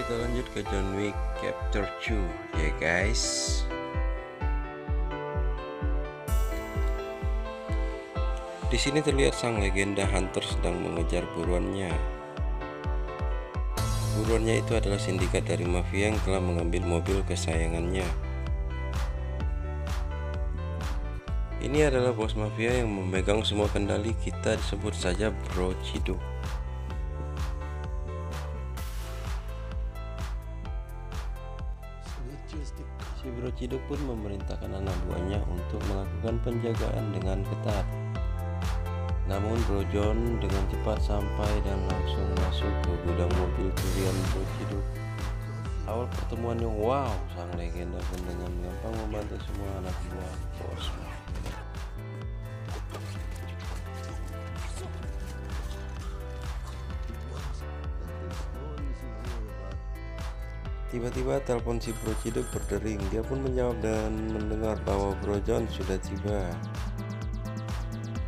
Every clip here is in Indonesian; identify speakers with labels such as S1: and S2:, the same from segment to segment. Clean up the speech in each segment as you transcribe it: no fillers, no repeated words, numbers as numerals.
S1: Kita lanjut ke John Wick Chapter 2 ya guys. Di sini terlihat sang legenda Hunter sedang mengejar buruannya. Buruannya itu adalah sindikat dari mafia yang telah mengambil mobil kesayangannya. Ini adalah bos mafia yang memegang semua kendali, kita disebut saja Bro Ciduk. Si Bro Ciduk pun memerintahkan anak buahnya untuk melakukan penjagaan dengan ketat. Namun Bro John dengan cepat sampai dan langsung masuk ke gudang mobil curian Bro Ciduk. Awal pertemuannya, wow, sang legenda pun dengan gampang membantu semua anak buah bos. Tiba-tiba telepon si Bro Ciduk berdering. Dia pun menjawab dan mendengar bahwa Bro John sudah tiba.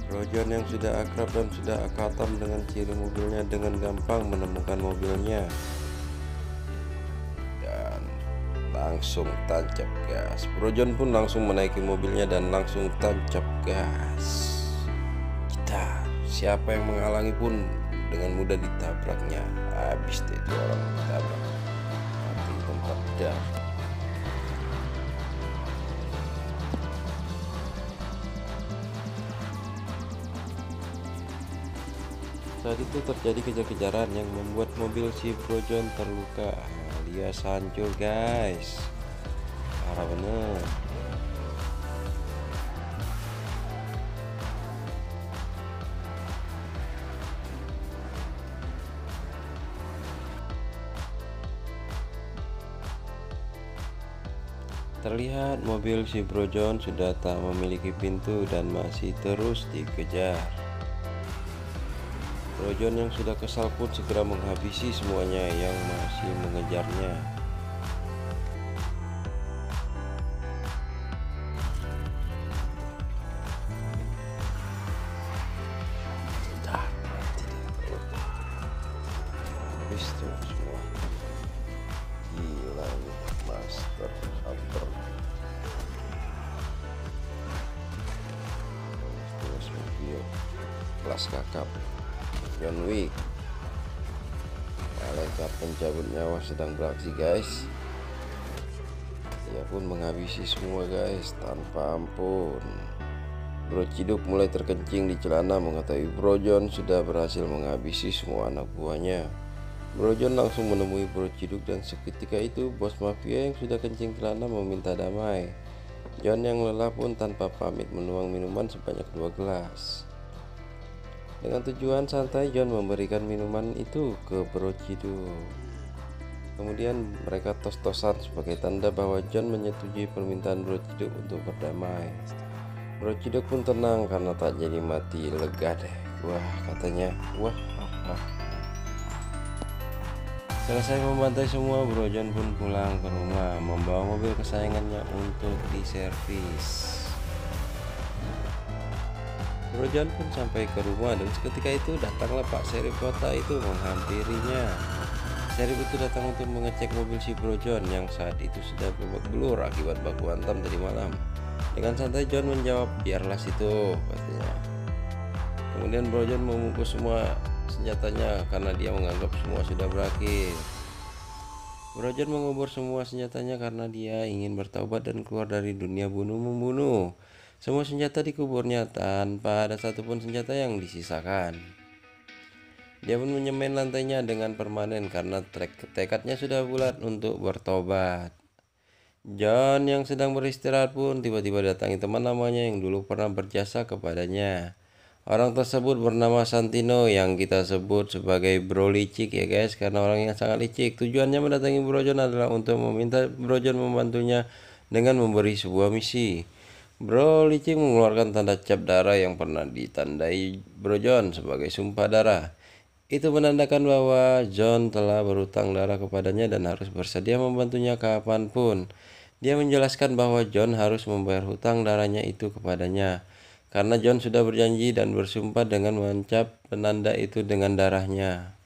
S1: Bro John yang sudah akrab dan sudah akatam dengan ciri mobilnya dengan gampang menemukan mobilnya dan langsung tancap gas. Bro John pun langsung menaiki mobilnya dan langsung tancap gas. Siapa yang menghalangi pun dengan mudah ditabraknya. Habis deh itu orang ditabrak. Dan saat itu terjadi kejar-kejaran yang membuat mobil si Bro John terluka alias hancur guys. Parah bener. Terlihat mobil si Bro John sudah tak memiliki pintu dan masih terus dikejar. Bro John yang sudah kesal pun segera menghabisi semuanya yang masih mengejarnya. Habis tuh semua. Gila nih, Master Hunter. Terus mobil kelas kakap John Wick. Malaikat pencabut nyawa sedang beraksi guys. Dia pun menghabisi semua guys tanpa ampun. Bro Ciduk mulai terkencing di celana mengetahui Bro John sudah berhasil menghabisi semua anak buahnya. Bro John langsung menemui Bro Ciduk dan seketika itu bos mafia yang sudah kencing celana meminta damai. John yang lelah pun tanpa pamit menuang minuman sebanyak 2 gelas. Dengan tujuan santai, John memberikan minuman itu ke Bro Ciduk. Kemudian mereka tos-tosan sebagai tanda bahwa John menyetujui permintaan Bro Ciduk untuk berdamai. Bro Ciduk pun tenang karena tak jadi mati, lega deh. Wah, katanya, wah. Selesai membantai semua, Bro John pun pulang ke rumah membawa mobil kesayangannya untuk diservis. Bro John pun sampai ke rumah dan seketika itu datanglah Pak Sheriff kota itu menghampirinya. Sheriff itu datang untuk mengecek mobil si Bro John yang saat itu sudah babak belur akibat baku hantam tadi malam. Dengan santai John menjawab, biarlah situ, katanya. Kemudian Bro John memukul semua senjatanya karena dia menganggap semua sudah berakhir. Bro John mengubur semua senjatanya karena dia ingin bertaubat dan keluar dari dunia bunuh-membunuh. Semua senjata dikuburnya tanpa ada satupun senjata yang disisakan. Dia pun menyemen lantainya dengan permanen karena tekadnya sudah bulat untuk bertobat. John yang sedang beristirahat pun tiba-tiba datangi teman namanya yang dulu pernah berjasa kepadanya. Orang tersebut bernama Santino yang kita sebut sebagai Bro Licik ya guys, karena orang yang sangat licik. Tujuannya mendatangi Bro John adalah untuk meminta Bro John membantunya dengan memberi sebuah misi. Bro Licik mengeluarkan tanda cap darah yang pernah ditandai Bro John sebagai sumpah darah. Itu menandakan bahwa John telah berhutang darah kepadanya dan harus bersedia membantunya kapanpun. Dia menjelaskan bahwa John harus membayar hutang darahnya itu kepadanya. Karena John sudah berjanji dan bersumpah dengan mencap penanda itu dengan darahnya.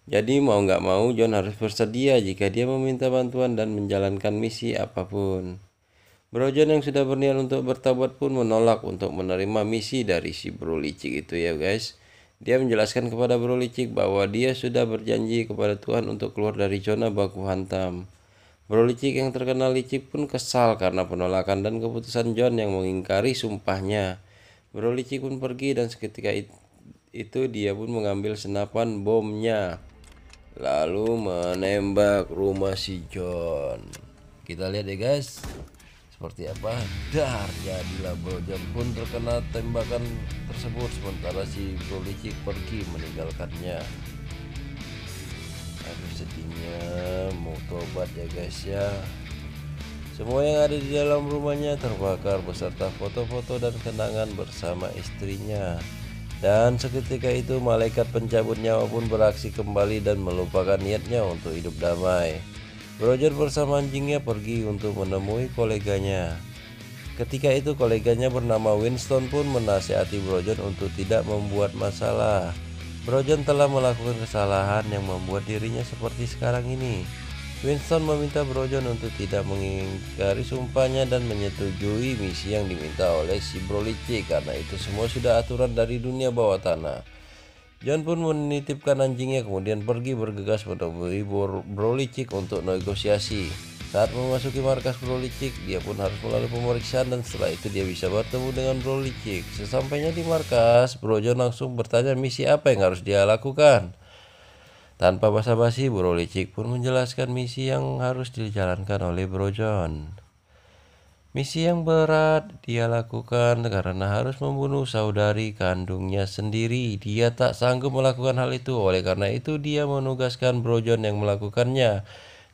S1: Jadi mau nggak mau John harus bersedia jika dia meminta bantuan dan menjalankan misi apapun. Bro John yang sudah berniat untuk bertobat pun menolak untuk menerima misi dari si Bro Licik itu ya guys. Dia menjelaskan kepada Bro Licik bahwa dia sudah berjanji kepada Tuhan untuk keluar dari zona baku hantam. Bro Licik yang terkenal licik pun kesal karena penolakan dan keputusan John yang mengingkari sumpahnya. Bro Licik pun pergi dan seketika itu dia pun mengambil senapan bomnya lalu menembak rumah si John. Kita lihat ya guys, seperti apa. Dar, jadilah Bro John pun terkena tembakan tersebut sementara si Bro Licik pergi meninggalkannya. Aduh sedihnya, mau tobat ya guys ya. Semua yang ada di dalam rumahnya terbakar beserta foto-foto dan kenangan bersama istrinya. Dan seketika itu malaikat pencabut nyawa pun beraksi kembali dan melupakan niatnya untuk hidup damai. Roger bersama anjingnya pergi untuk menemui koleganya. Ketika itu koleganya bernama Winston pun menasihati Brojon untuk tidak membuat masalah. Brojon telah melakukan kesalahan yang membuat dirinya seperti sekarang ini. Winston meminta Brojon untuk tidak mengingkari sumpahnya dan menyetujui misi yang diminta oleh si Bro Licik karena itu semua sudah aturan dari dunia bawah tanah. John pun menitipkan anjingnya kemudian pergi bergegas menemui Bro Licik untuk negosiasi. Saat memasuki markas Bro Licik, dia pun harus melalui pemeriksaan dan setelah itu dia bisa bertemu dengan Bro Licik. Sesampainya di markas, Bro John langsung bertanya misi apa yang harus dia lakukan. Tanpa basa-basi, Bro Licik pun menjelaskan misi yang harus dijalankan oleh Bro John. Misi yang berat dia lakukan karena harus membunuh saudari kandungnya sendiri. Dia tak sanggup melakukan hal itu, oleh karena itu dia menugaskan Bro John yang melakukannya.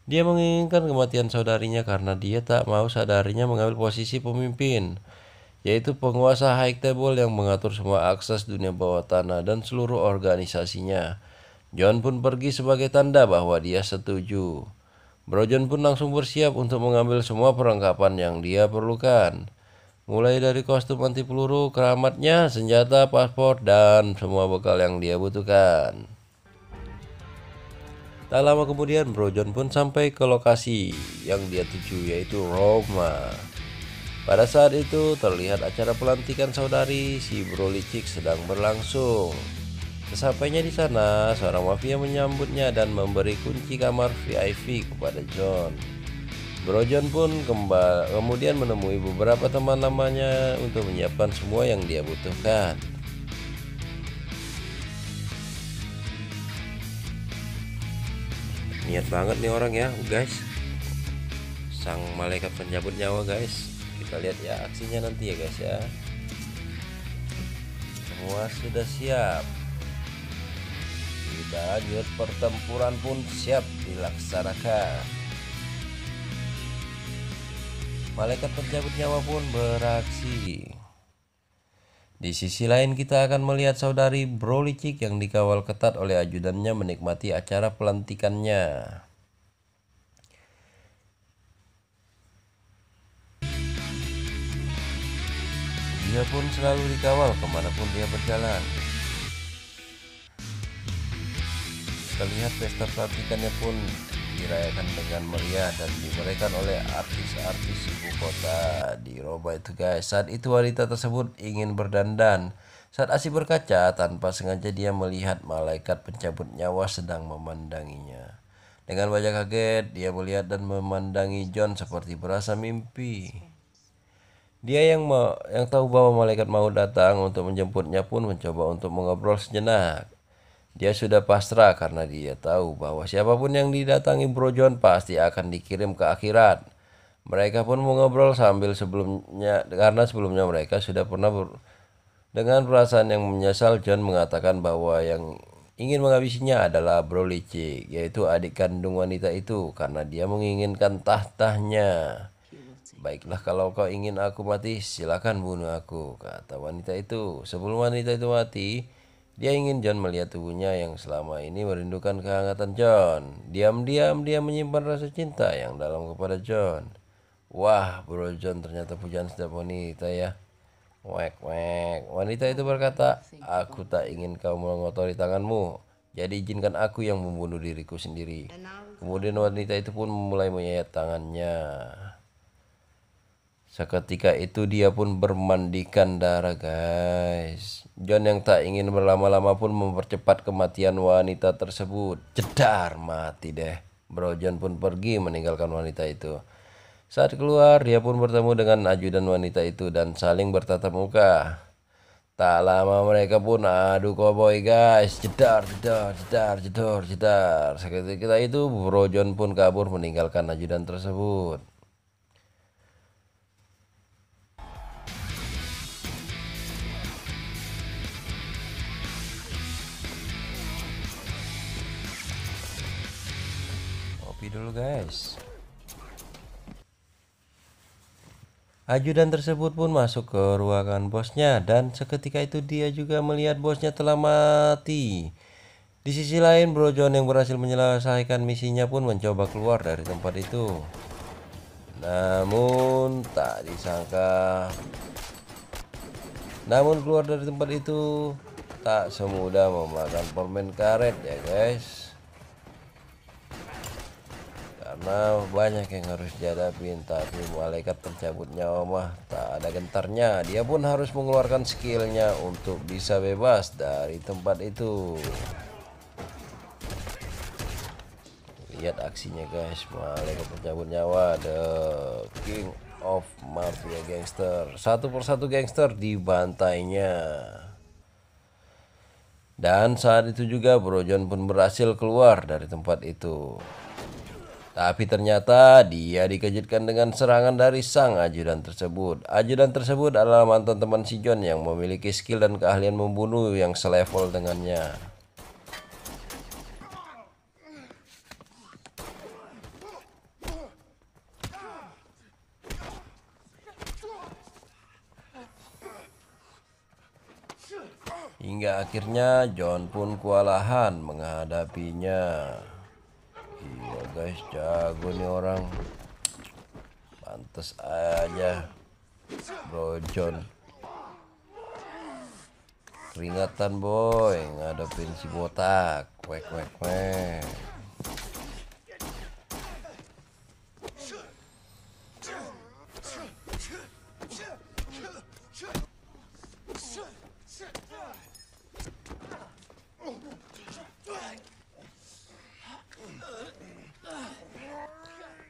S1: Dia menginginkan kematian saudarinya karena dia tak mau saudarinya mengambil posisi pemimpin, yaitu penguasa high table yang mengatur semua akses dunia bawah tanah dan seluruh organisasinya. John pun pergi sebagai tanda bahwa dia setuju. Bro John pun langsung bersiap untuk mengambil semua perlengkapan yang dia perlukan. Mulai dari kostum anti peluru, keramatnya, senjata, paspor, dan semua bekal yang dia butuhkan. Tak lama kemudian Bro John pun sampai ke lokasi yang dia tuju yaitu Roma. Pada saat itu terlihat acara pelantikan saudari si Bro Licik sedang berlangsung. Sesampainya di sana, seorang mafia menyambutnya dan memberi kunci kamar VIP kepada John. Bro John pun kemudian menemui beberapa teman lamanya untuk menyiapkan semua yang dia butuhkan. Niat banget nih orang ya guys, sang malaikat pencabut nyawa guys. Kita lihat ya aksinya nanti ya guys ya. Semua sudah siap. Lanjut, pertempuran pun siap dilaksanakan. Malaikat pencabut nyawa pun beraksi. Di sisi lain kita akan melihat saudari Bro Licik yang dikawal ketat oleh ajudannya menikmati acara pelantikannya. Dia pun selalu dikawal kemanapun dia berjalan. Terlihat pesta pelantikannya pun dirayakan dengan meriah dan dimeriahkan oleh artis-artis ibu kota di Roma itu guys. Saat itu wanita tersebut ingin berdandan. Saat asyik berkaca, tanpa sengaja dia melihat malaikat pencabut nyawa sedang memandanginya. Dengan wajah kaget, dia melihat dan memandangi John seperti berasa mimpi. Dia yang tahu bahwa malaikat mau datang untuk menjemputnya pun mencoba untuk mengobrol sejenak. Dia sudah pasrah karena dia tahu bahwa siapapun yang didatangi Bro John pasti akan dikirim ke akhirat. Mereka pun mengobrol sambil sebelumnya karena sebelumnya mereka sudah pernah dengan perasaan yang menyesal. John mengatakan bahwa yang ingin menghabisinya adalah Bro Licik, yaitu adik kandung wanita itu karena dia menginginkan tahtanya. Baiklah, kalau kau ingin aku mati, silakan bunuh aku, kata wanita itu. Sebelum wanita itu mati, dia ingin John melihat tubuhnya yang selama ini merindukan kehangatan John. Diam-diam dia menyimpan rasa cinta yang dalam kepada John. Wah, Bro John ternyata pujaan setiap wanita ya. Wek wek. Wanita itu berkata, aku tak ingin kau mengotori tanganmu. Jadi izinkan aku yang membunuh diriku sendiri. Kemudian wanita itu pun mulai menyayat tangannya. Seketika itu dia pun bermandikan darah, guys. John yang tak ingin berlama-lama pun mempercepat kematian wanita tersebut. Jedar, mati deh. Bro John pun pergi meninggalkan wanita itu. Saat keluar, dia pun bertemu dengan ajudan wanita itu dan saling bertatap muka. Tak lama mereka pun adu koboi, guys. Jedar, jedar, jedar, jedor, jedar. Seketika itu Bro John pun kabur meninggalkan ajudan tersebut. Kopi dulu, guys. Ajudan tersebut pun masuk ke ruangan bosnya dan seketika itu dia juga melihat bosnya telah mati. Di sisi lain, Bro John yang berhasil menyelesaikan misinya pun mencoba keluar dari tempat itu. Namun tak disangka, keluar dari tempat itu tak semudah memakan permen karet ya, guys. Karena banyak yang harus dihadapin, tapi malaikat pencabut nyawa mah tak ada gentarnya. Dia pun harus mengeluarkan skillnya untuk bisa bebas dari tempat itu. Lihat aksinya, guys. Malaikat pencabut nyawa, the king of mafia gangster. Satu persatu gangster dibantainya. Dan saat itu juga Bro John pun berhasil keluar dari tempat itu. Tapi ternyata dia dikejutkan dengan serangan dari sang ajudan tersebut. Ajudan tersebut adalah mantan teman si John yang memiliki skill dan keahlian membunuh yang selevel dengannya. Hingga akhirnya John pun kewalahan menghadapinya. Iya, guys, jago nih orang. Pantes aja Bro John keringatan, boy, ngadepin si botak. Wek wek wek.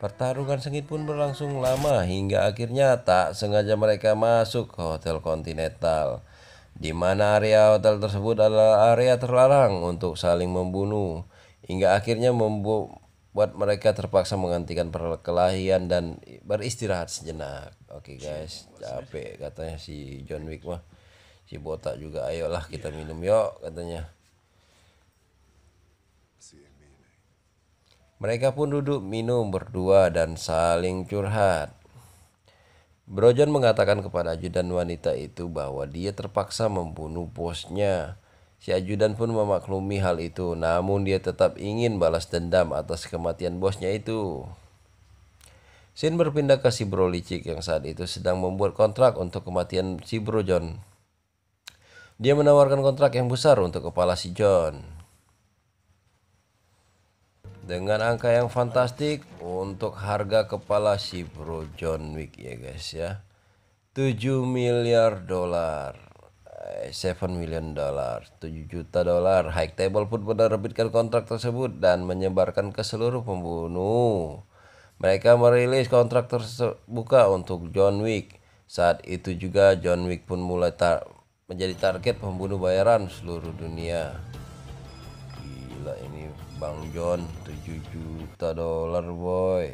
S1: Pertarungan sengit pun berlangsung lama hingga akhirnya tak sengaja mereka masuk ke Hotel Continental, di mana area hotel tersebut adalah area terlarang untuk saling membunuh. Hingga akhirnya membuat mereka terpaksa menghentikan perkelahian dan beristirahat sejenak. Oke, guys, capek katanya si John Wick mah. Si botak juga, ayolah kita minum yuk katanya. Mereka pun duduk minum berdua dan saling curhat. Bro John mengatakan kepada ajudan wanita itu bahwa dia terpaksa membunuh bosnya. Si ajudan pun memaklumi hal itu, namun dia tetap ingin balas dendam atas kematian bosnya itu. Scene berpindah ke si Bro licik yang saat itu sedang membuat kontrak untuk kematian si Bro John. Dia menawarkan kontrak yang besar untuk kepala si John dengan angka yang fantastik untuk harga kepala si Bro John Wick ya, guys ya. 7 miliar dolar. 7 million dollar, 7 juta dolar. High Table pun menerbitkan kontrak tersebut dan menyebarkan ke seluruh pembunuh. Mereka merilis kontrak terbuka untuk John Wick. Saat itu juga John Wick pun mulai menjadi target pembunuh bayaran seluruh dunia. Gila ini Bang John, 7 juta dolar, boy.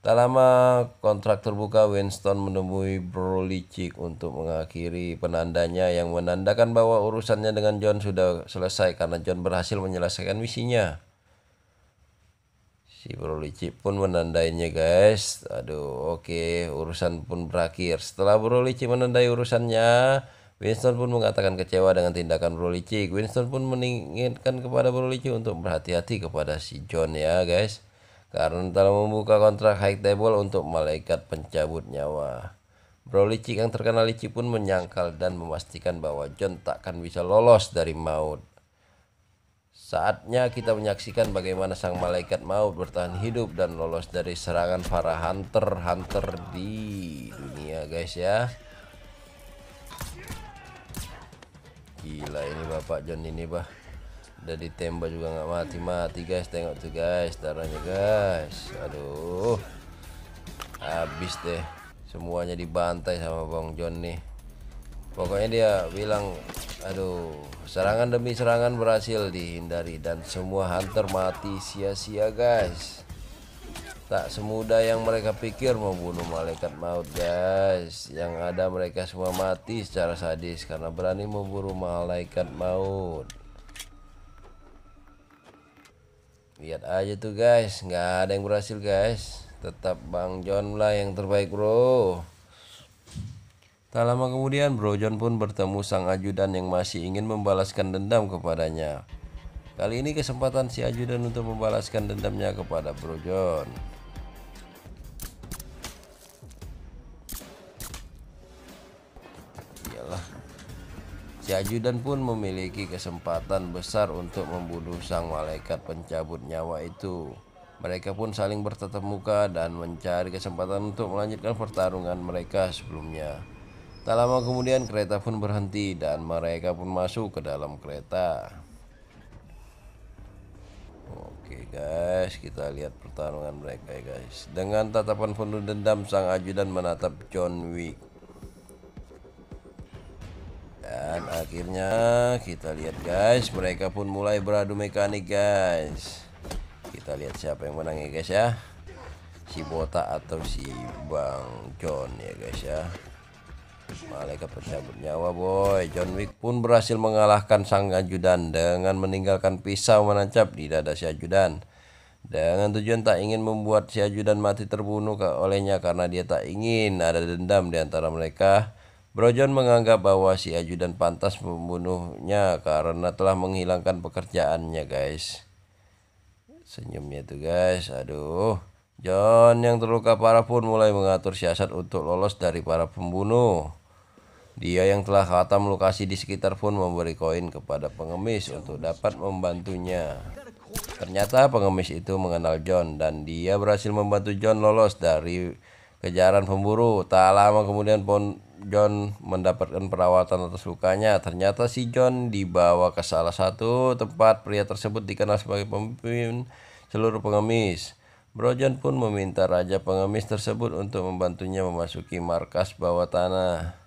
S1: Tak lama kontrak terbuka, Winston menemui Bro licik untuk mengakhiri penandanya yang menandakan bahwa urusannya dengan John sudah selesai karena John berhasil menyelesaikan misinya. Si Bro licik pun menandainya, guys. Aduh, oke, urusan pun berakhir. Setelah Bro licik menandai urusannya, Winston pun mengatakan kecewa dengan tindakan Bro licik. Winston pun mengingatkan kepada Bro licik untuk berhati-hati kepada si John ya, guys, karena telah membuka kontrak High Table untuk malaikat pencabut nyawa. Bro licik yang terkenal licik pun menyangkal dan memastikan bahwa John takkan bisa lolos dari maut. Saatnya kita menyaksikan bagaimana sang malaikat maut bertahan hidup dan lolos dari serangan para hunter-hunter di dunia guys ya. Gila ini Bapak John ini bah, udah ditembak juga nggak mati-mati guys. Tengok tuh guys darahnya guys. Aduh, habis deh, semuanya dibantai sama Bang John nih. Pokoknya dia bilang, aduh, serangan demi serangan berhasil dihindari dan semua hunter mati sia-sia guys. Tak semudah yang mereka pikir membunuh malaikat maut guys. Yang ada mereka semua mati secara sadis karena berani memburu malaikat maut. Lihat aja tuh guys, nggak ada yang berhasil guys. Tetap Bang John lah yang terbaik bro. Tak lama kemudian Bro John pun bertemu sang ajudan yang masih ingin membalaskan dendam kepadanya. Kali ini kesempatan si ajudan untuk membalaskan dendamnya kepada Bro John. Iyalah, si ajudan pun memiliki kesempatan besar untuk membunuh sang malaikat pencabut nyawa itu. Mereka pun saling bertatap muka dan mencari kesempatan untuk melanjutkan pertarungan mereka sebelumnya. Tak lama kemudian kereta pun berhenti dan mereka pun masuk ke dalam kereta. Oke guys, kita lihat pertarungan mereka ya guys. Dengan tatapan penuh dendam sang ajudan menatap John Wick. Dan akhirnya kita lihat guys, mereka pun mulai beradu mekanik guys. Kita lihat siapa yang menang ya guys ya. Si botak atau si Bang John ya guys ya. Malaikat pencabut nyawa boy. John Wick pun berhasil mengalahkan sang ajudan dengan meninggalkan pisau menancap di dada si ajudan. Dengan tujuan tak ingin membuat si ajudan mati terbunuh olehnya karena dia tak ingin ada dendam di antara mereka. Bro John menganggap bahwa si ajudan pantas membunuhnya karena telah menghilangkan pekerjaannya guys. Senyumnya tuh guys, aduh. John yang terluka parah pun mulai mengatur siasat untuk lolos dari para pembunuh. Dia yang telah khatam lokasi di sekitar pun memberi koin kepada pengemis untuk dapat membantunya. Ternyata pengemis itu mengenal John dan dia berhasil membantu John lolos dari kejaran pemburu. Tak lama kemudian John mendapatkan perawatan atas lukanya. Ternyata si John dibawa ke salah satu tempat. Pria tersebut dikenal sebagai pemimpin seluruh pengemis. Bro John pun meminta raja pengemis tersebut untuk membantunya memasuki markas bawah tanah.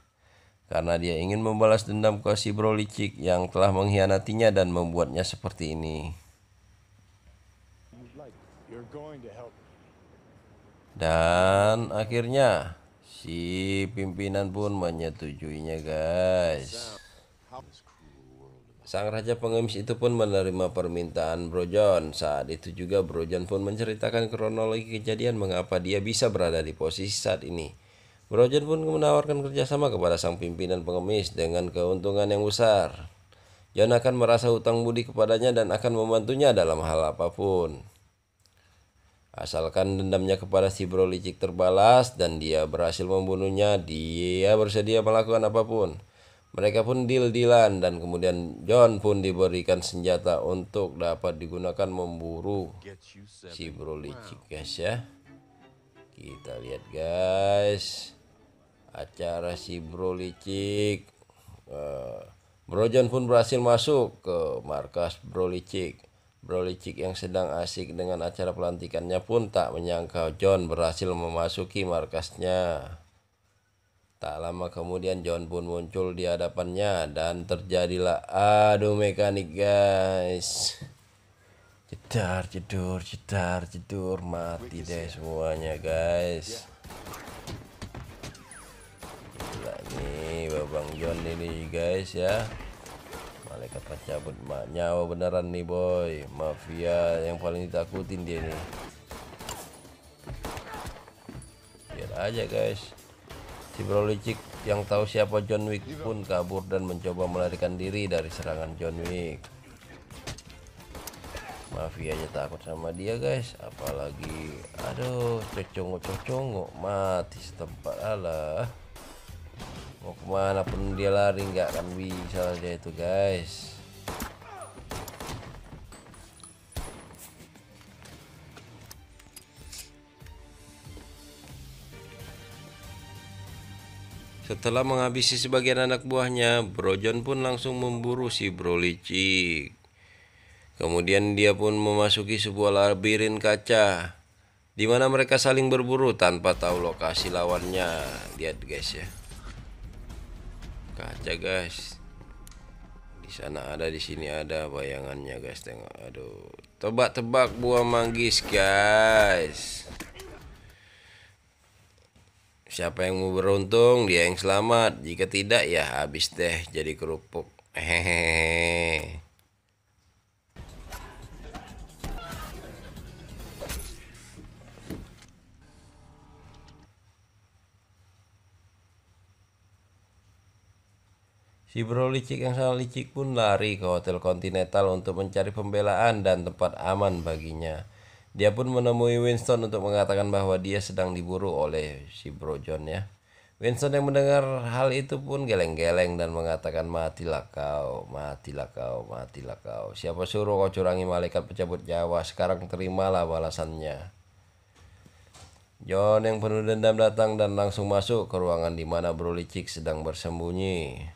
S1: Karena dia ingin membalas dendam ke si bro licik yang telah mengkhianatinya dan membuatnya seperti ini. Dan akhirnya si pimpinan pun menyetujuinya guys. Sang raja pengemis itu pun menerima permintaan Bro John. Saat itu juga Bro John pun menceritakan kronologi kejadian mengapa dia bisa berada di posisi saat ini. Bro John pun menawarkan kerjasama kepada sang pimpinan pengemis dengan keuntungan yang besar. John akan merasa hutang budi kepadanya dan akan membantunya dalam hal apapun. Asalkan dendamnya kepada si bro licik terbalas dan dia berhasil membunuhnya, dia bersedia melakukan apapun. Mereka pun deal-dealan dan kemudian John pun diberikan senjata untuk dapat digunakan memburu si bro licik guys ya. Kita lihat guys acara si bro licik. Bro John pun berhasil masuk ke markas bro licik. Bro licik yang sedang asik dengan acara pelantikannya pun tak menyangka John berhasil memasuki markasnya. Tak lama kemudian John pun muncul di hadapannya dan terjadilah adu mekanik guys. Jedar jedur mati deh semuanya guys. Gila nih Babang John ini guys ya. Malaikat pencabut nyawa beneran nih boy. Mafia yang paling ditakutin dia nih. Lihat aja guys. Si bro licik yang tahu siapa John Wick pun kabur dan mencoba melarikan diri dari serangan John Wick. Mafianya takut sama dia guys. Apalagi aduh cocongok mati setempat. Alah, mau kemana pun dia lari nggak akan bisa dia itu guys. Setelah menghabisi sebagian anak buahnya, Bro John pun langsung memburu si Bro licik. Kemudian dia pun memasuki sebuah labirin kaca, di mana mereka saling berburu tanpa tahu lokasi lawannya. Lihat guys ya, kaca guys. Di sana ada, di sini ada bayangannya guys. Tengok, aduh. Tebak-tebak buah manggis guys. Siapa yang mau beruntung, dia yang selamat. Jika tidak, ya habis deh jadi kerupuk. Hehehe. Si Bro licik yang sangat licik pun lari ke Hotel Continental untuk mencari pembelaan dan tempat aman baginya. Dia pun menemui Winston untuk mengatakan bahwa dia sedang diburu oleh si Bro John ya. Winston yang mendengar hal itu pun geleng-geleng dan mengatakan, matilah kau, matilah kau, matilah kau. Siapa suruh kau curangi malaikat pencabut nyawa, sekarang terimalah balasannya. John yang penuh dendam datang dan langsung masuk ke ruangan di mana Bro licik sedang bersembunyi.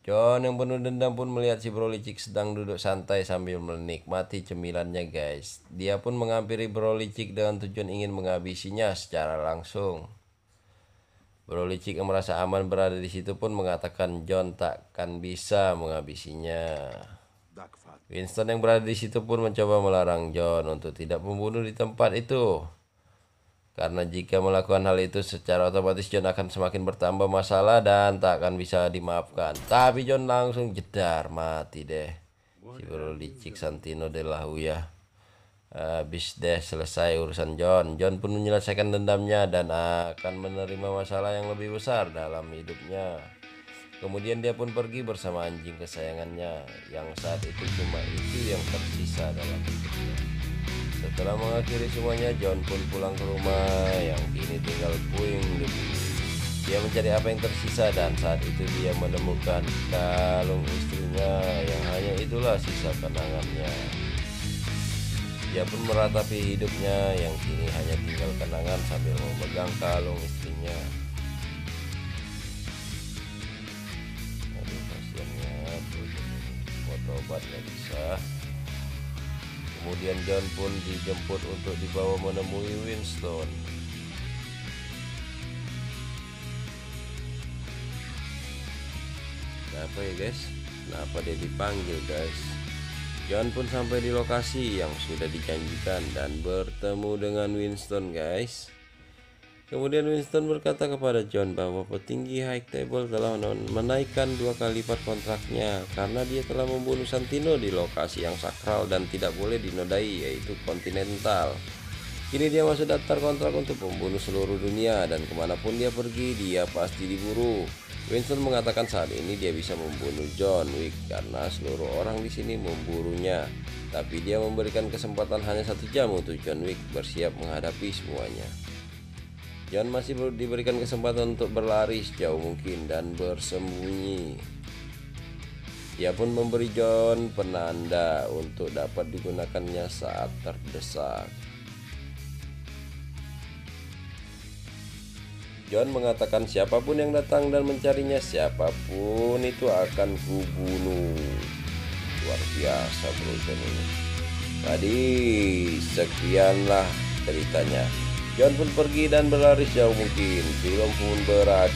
S1: John yang penuh dendam pun melihat si Bro licik sedang duduk santai sambil menikmati cemilannya guys. Dia pun menghampiri Bro licik dengan tujuan ingin menghabisinya secara langsung. Bro licik yang merasa aman berada di situ pun mengatakan John takkan bisa menghabisinya. Winston yang berada di situ pun mencoba melarang John untuk tidak membunuh di tempat itu. Karena jika melakukan hal itu secara otomatis John akan semakin bertambah masalah dan tak akan bisa dimaafkan. Tapi John langsung jedar, mati deh. Si Bro licik Santino de la Huya. Habis deh selesai urusan John. John pun menyelesaikan dendamnya dan akan menerima masalah yang lebih besar dalam hidupnya. Kemudian dia pun pergi bersama anjing kesayangannya yang saat itu cuma itu yang tersisa dalam hidupnya. Setelah mengakhiri semuanya, John pun pulang ke rumah yang kini tinggal puing debu. Dia mencari apa yang tersisa dan saat itu dia menemukan kalung istrinya yang hanya itulah sisa kenangannya. Dia pun meratapi hidupnya yang kini hanya tinggal kenangan sambil memegang kalung istrinya. Aduh kasihannya, foto obat nggak bisa. Kemudian John pun dijemput untuk dibawa menemui Winston. Kenapa ya guys? Kenapa dia dipanggil guys? John pun sampai di lokasi yang sudah dijanjikan dan bertemu dengan Winston guys. Kemudian Winston berkata kepada John bahwa petinggi High Table telah menaikkan 2 kali lipat kontraknya karena dia telah membunuh Santino di lokasi yang sakral dan tidak boleh dinodai, yaitu Continental. Kini dia masuk daftar kontrak untuk membunuh seluruh dunia dan kemanapun dia pergi dia pasti diburu. Winston mengatakan saat ini dia bisa membunuh John Wick karena seluruh orang di sini memburunya, tapi dia memberikan kesempatan hanya 1 jam untuk John Wick bersiap menghadapi semuanya. John masih diberikan kesempatan untuk berlari sejauh mungkin dan bersembunyi. Dia pun memberi John penanda untuk dapat digunakannya saat terdesak. John mengatakan siapapun yang datang dan mencarinya, siapapun itu akan kubunuh. Luar biasa Bro John ini. Tadi sekianlah ceritanya. John pun pergi dan berlari sejauh mungkin. Film pun berakhir.